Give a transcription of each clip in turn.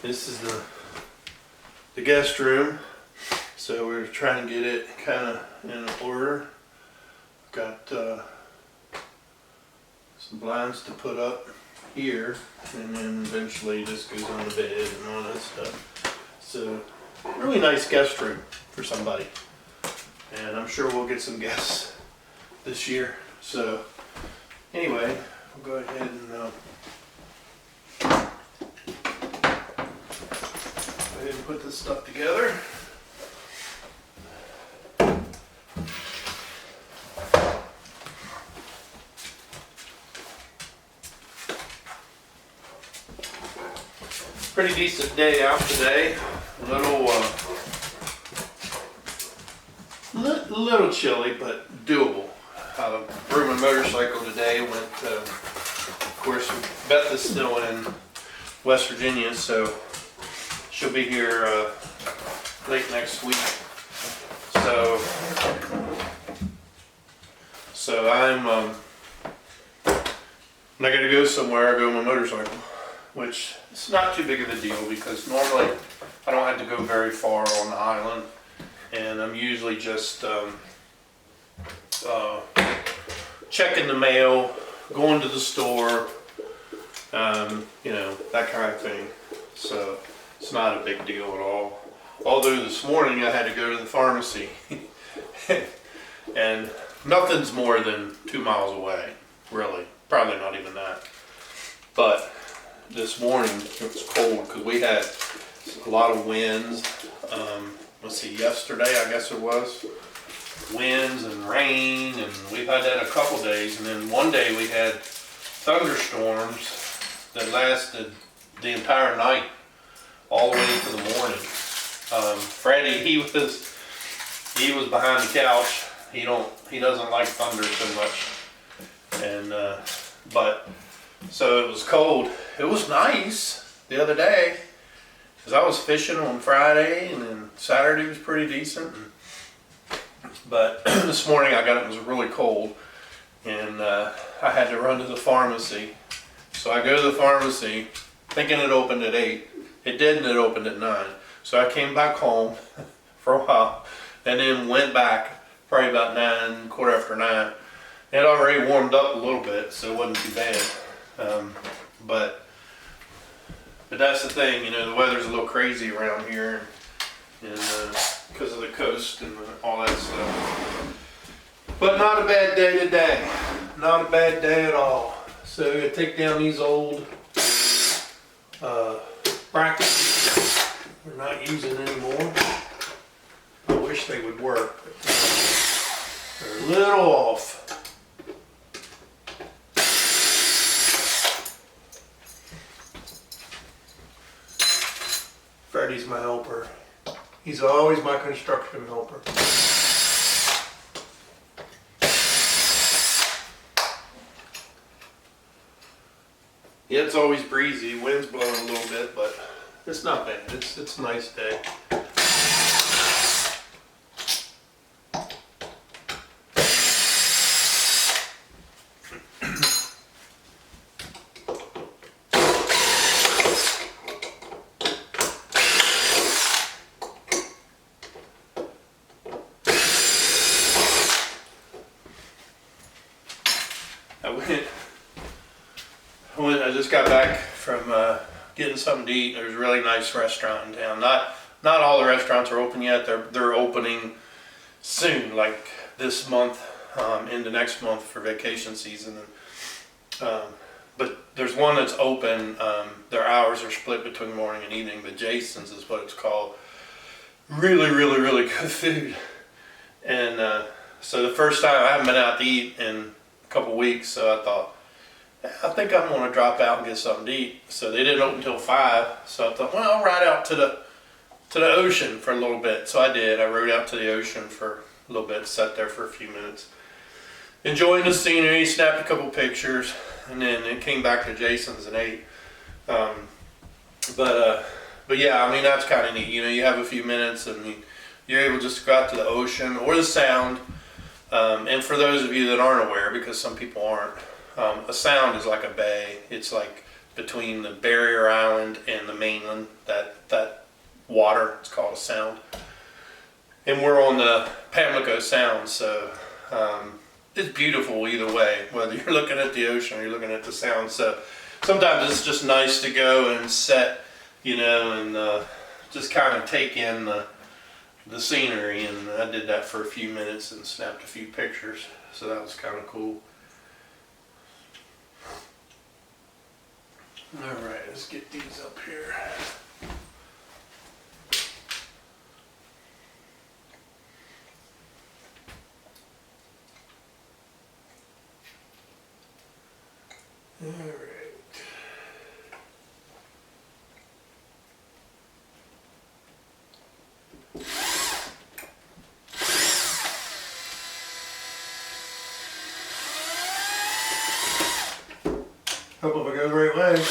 This is the guest room. So we're trying to get it kind of in order. Got some blinds to put up here, and then eventually this goes on the bed and all that stuff. So really nice guest room for somebody. And I'm sure we'll get some guests this year. So anyway, we'll go ahead and put this stuff together. Pretty decent day out today. Little chilly, but doable. Rode my motorcycle today. Went, of course, Betha's still in West Virginia, so she'll be here late next week. So I'm when I gotta go somewhere, I go on my motorcycle, which is not too big of a deal because normally I don't have to go very far on the island, and I'm usually just checking the mail, going to the store, you know, that kind of thing. So it's not a big deal at all. Although this morning I had to go to the pharmacy and nothing's more than 2 miles away, really. Probably not even that. But this morning it was cold because we had a lot of winds. Let's see, yesterday I guess it was. Winds and rain, and we've had that a couple days, and then one day we had thunderstorms that lasted the entire night all the way into the morning. Freddie, he was behind the couch. He doesn't like thunder so much, and but so it was cold. It was nice the other day because I was fishing on Friday, and then Saturday was pretty decent. But this morning I got up, it was really cold, and I had to run to the pharmacy. So I go to the pharmacy thinking it opened at 8. It didn't, it opened at 9. So I came back home for a while and then went back probably about 9, quarter after 9. It had already warmed up a little bit, so it wasn't too bad. But that's the thing, you know, the weather's a little crazy around here, and because of the coast and all that stuff. But not a bad day today. Not a bad day at all. So I'm going to take down these old brackets we're not using anymore. I wish they would work, but they're a little off. Freddie's my helper. He's always my construction helper. Yeah, it's always breezy. Wind's blowing a little bit, but it's not bad. It's a nice day. I just got back from getting something to eat. There's a really nice restaurant in town. Not all the restaurants are open yet. They're opening soon, like this month, into next month for vacation season. But there's one that's open. Their hours are split between morning and evening, but Jason's is what it's called. Really, really, really good food. And so the first time, I haven't been out to eat in a couple weeks, so I thought, I think I'm going to drop out and get something to eat. So they didn't open until 5, so I thought, well, I'll ride out to the ocean for a little bit. So I did. I rode out to the ocean for a little bit, sat there for a few minutes, enjoying the scenery, snapped a couple pictures, and then it came back to Jason's and ate. But yeah, I mean, that's kind of neat. You know, you have a few minutes and you're able just to go out to the ocean or the sound. And for those of you that aren't aware, because some people aren't, a sound is like a bay. It's like between the barrier island and the mainland, that water, it's called a sound. And we're on the Pamlico Sound, so it's beautiful either way, whether you're looking at the ocean or you're looking at the sound. So sometimes it's just nice to go and set, and just kind of take in the scenery. And I did that for a few minutes and snapped a few pictures, so that was kind of cool. All right, let's get these up here. All right. Hope if it goes the right way.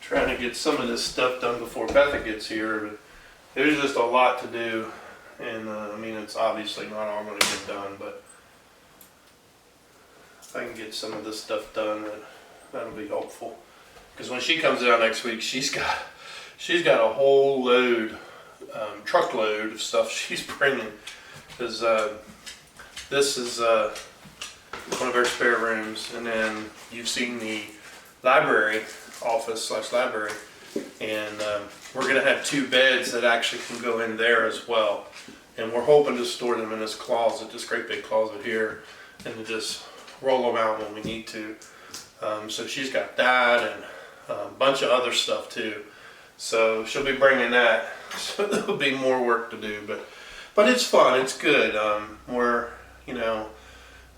Trying to get some of this stuff done before Betha gets here, but there's just a lot to do, and I mean, it's obviously not all going to get done, but if I can get some of this stuff done, that'll be helpful. Because when she comes down next week, she's got a whole load, truckload of stuff she's bringing. Because this is one of our spare rooms, and then you've seen the library office / library, and we're going to have 2 beds that actually can go in there as well, and we're hoping to store them in this closet, this great big closet here, and to just roll them out when we need to. So she's got that and a bunch of other stuff too, so she'll be bringing that, so there'll be more work to do, but it's fun, it's good. We're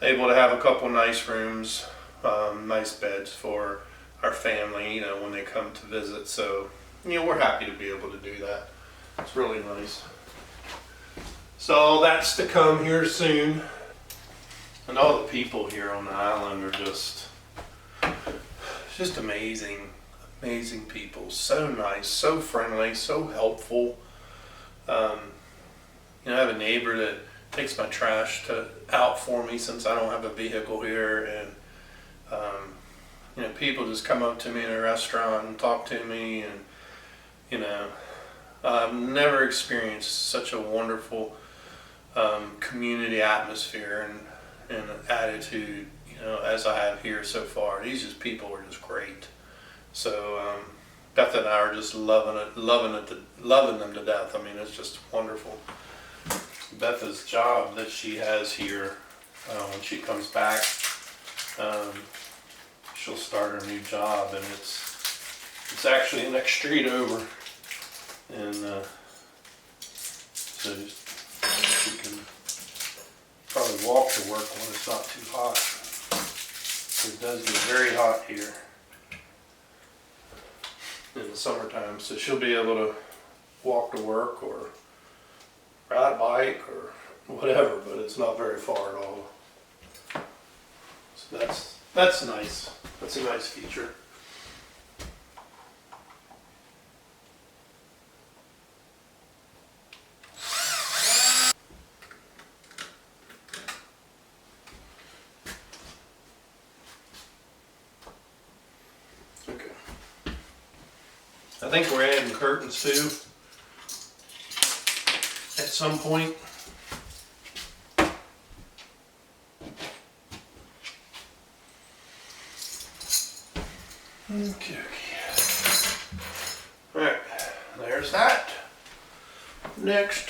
able to have a couple nice rooms, nice beds for our family, when they come to visit. So, we're happy to be able to do that. It's really nice. So that's to come here soon. And all the people here on the island are just amazing, amazing people. So nice, so friendly, so helpful. I have a neighbor that takes my trash out for me since I don't have a vehicle here, and people just come up to me in a restaurant and talk to me, and I've never experienced such a wonderful community atmosphere and attitude, as I have here so far. These people are just great. So Betha and I are just loving them to death. I mean, it's just wonderful. Betha's job that she has here, when she comes back, she'll start her new job, and it's actually the next street over, and so she can probably walk to work when it's not too hot. It does get very hot here in the summertime, so she'll be able to walk to work or ride a bike or whatever, but it's not very far at all. So that's nice. That's a nice feature. Okay. I think we're adding curtains too at some point. Okay. Alright, there's that. Next.